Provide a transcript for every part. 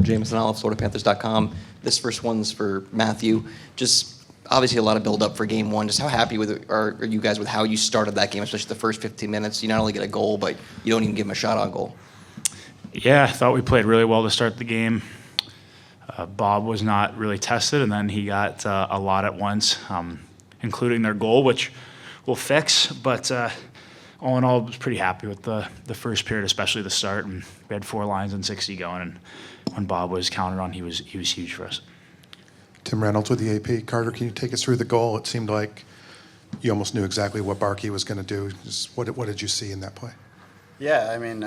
James Zanala, FloridaPanthers.com. This first one's for Matthew. Just obviously a lot of build-up for Game 1. Just how happy are you guys with how you started that game, especially the first 15 minutes? You not only get a goal, but you don't even give them a shot on goal. Yeah, I thought we played really well to start the game. Bob was not really tested, and then he got a lot at once, including their goal, which we'll fix. But all in all, I was pretty happy with the first period, especially the start. And we had 4 lines and 60 going, and when Bob was counted on, he was huge for us. Tim Reynolds with the AP. Carter, can you take us through the goal? It seemed like you almost knew exactly what Barkey was going to do. Just what did you see in that play? Yeah, I mean,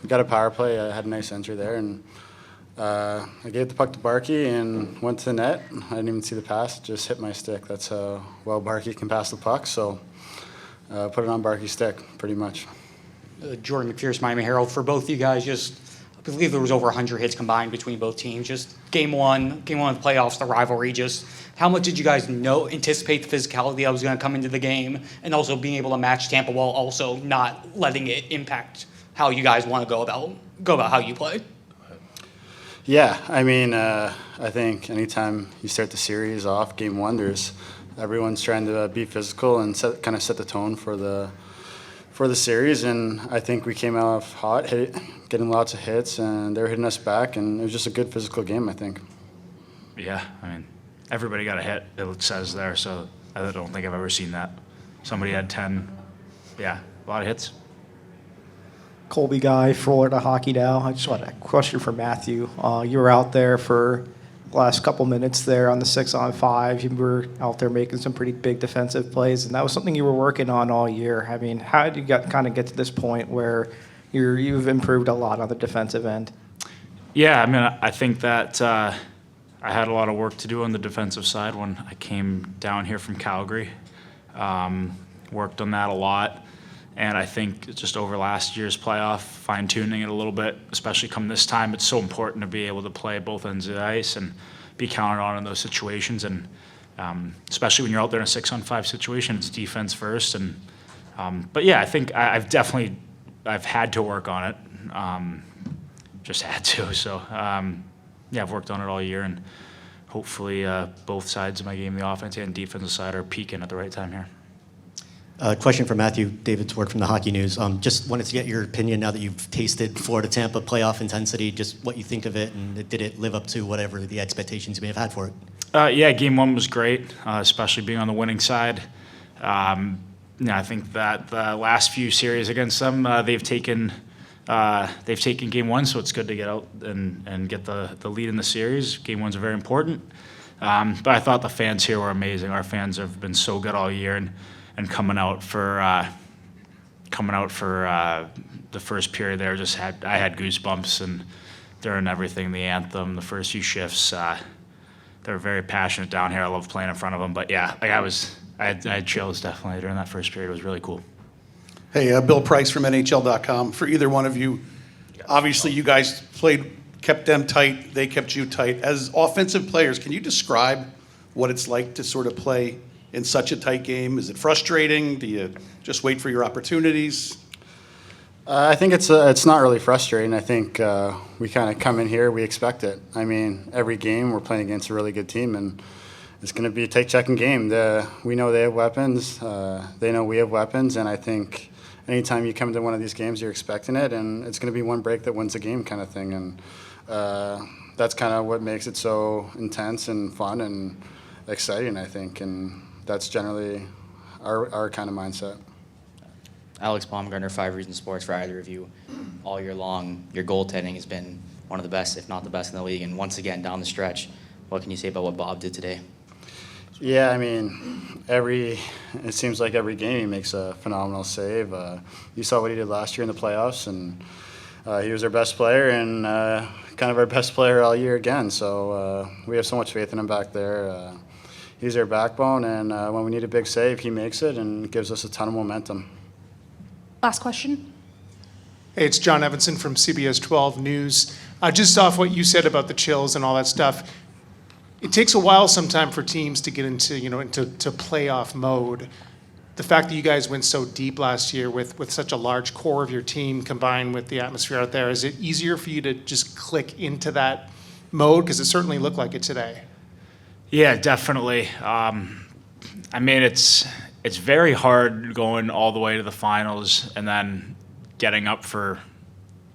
we got a power play. I had a nice entry there, and I gave the puck to Barkey and went to the net. I didn't even see the pass; it just hit my stick. That's how well Barkey can pass the puck. So put it on Barkey's stick, pretty much. Jordan McPherson, Miami Herald. For both you guys, I believe there was over 100 hits combined between both teams. Just game one of the playoffs, the rivalry. Just how much did you guys anticipate the physicality that was going to come into the game, and also being able to match Tampa while also not letting it impact how you guys want to go about how you play? Yeah, I mean, I think anytime you start the series off, Game 1, everyone's trying to be physical and kind of set the tone for the series, and I think we came out hot, getting lots of hits, and they were hitting us back, and it was just a good physical game, I think. Yeah, I mean, everybody got a hit, it says there, so I don't think I've ever seen that. Somebody had 10, yeah, a lot of hits. Colby Guy, Florida Hockey Now. I just want a question for Matthew. You were out there for the last couple minutes there on the 6-on-5. You were out there making some pretty big defensive plays, and that was something you were working on all year. I mean, how did you kind of get to this point where you've improved a lot on the defensive end? Yeah, I mean, I think that I had a lot of work to do on the defensive side when I came down here from Calgary. Worked on that a lot. And I think just over last year's playoff, fine-tuning it a little bit, especially come this time, it's so important to be able to play both ends of the ice and be counted on in those situations. And especially when you're out there in a 6-on-5 situation, it's defense first. And but yeah, I think I've had to work on it, just had to. So yeah, I've worked on it all year, and hopefully both sides of my game, the offense and defensive side, are peaking at the right time here. Question for Matthew, David Swart from the Hockey News. Just wanted to get your opinion now that you've tasted Florida-Tampa playoff intensity, just what you think of it, and did it live up to whatever the expectations you may have had for it? Yeah, Game 1 was great, especially being on the winning side. I think that the last few series against them, they've taken Game 1, so it's good to get out and get the lead in the series. Game 1's very important. But I thought the fans here were amazing. Our fans have been so good all year, and coming out for the first period there, I had goosebumps, and during everything, the anthem, the first few shifts, they were very passionate down here. I love playing in front of them, but yeah, I had chills definitely during that first period. It was really cool. Hey, Bill Price from NHL.com. For either one of you, obviously you guys kept them tight, they kept you tight. As offensive players, can you describe what it's like to sort of play in such a tight game? Is it frustrating? Do you just wait for your opportunities? I think it's not really frustrating. I think we kind of come in here, we expect it. I mean, every game we're playing against a really good team, and it's going to be a take-checking game. We know they have weapons. They know we have weapons, and I think anytime you come to one of these games, you're expecting it, and it's going to be one break that wins the game kind of thing. And that's kind of what makes it so intense and fun and exciting, I think. And that's generally our kind of mindset. Alex Baumgartner, 5 Reasons Sports. For either of you, all year long, your goaltending has been one of the best, if not the best in the league. And once again, down the stretch, what can you say about what Bob did today? Yeah, I mean, it seems like every game he makes a phenomenal save. You saw what he did last year in the playoffs, and he was our best player and kind of our best player all year again. So we have so much faith in him back there. He's our backbone, and when we need a big save, he makes it and gives us a ton of momentum. Last question. Hey, it's John Evanson from CBS 12 News. Just off what you said about the chills and all that stuff, it takes a while sometime for teams to get into playoff mode. the fact that you guys went so deep last year with such a large core of your team combined with the atmosphere out there, is it easier for you to just click into that mode? Because it certainly looked like it today. Yeah, definitely. I mean, it's very hard going all the way to the finals and then getting up for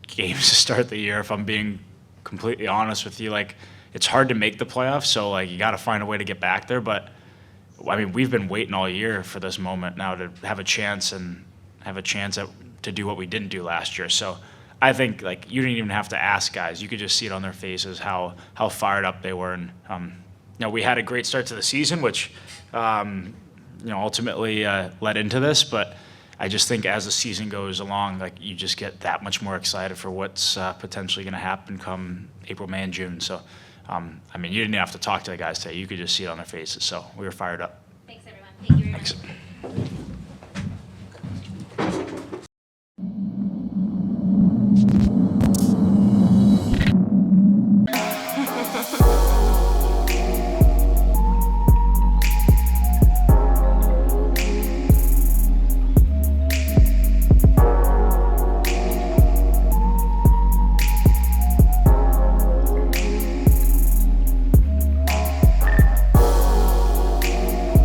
games to start the year. If I'm being completely honest with you, like, it's hard to make the playoffs, so like you got to find a way to get back there. But I mean, we've been waiting all year for this moment now to have a chance to do what we didn't do last year. So I think like you didn't even have to ask guys; you could just see it on their faces how fired up they were. And we had a great start to the season, which ultimately led into this. But I just think as the season goes along, like you just get that much more excited for what's potentially going to happen come April, May, and June. So. I mean, you didn't have to talk to the guys today. You could just see it on their faces. So we were fired up. Thanks, everyone. Thank you very much. Thanks.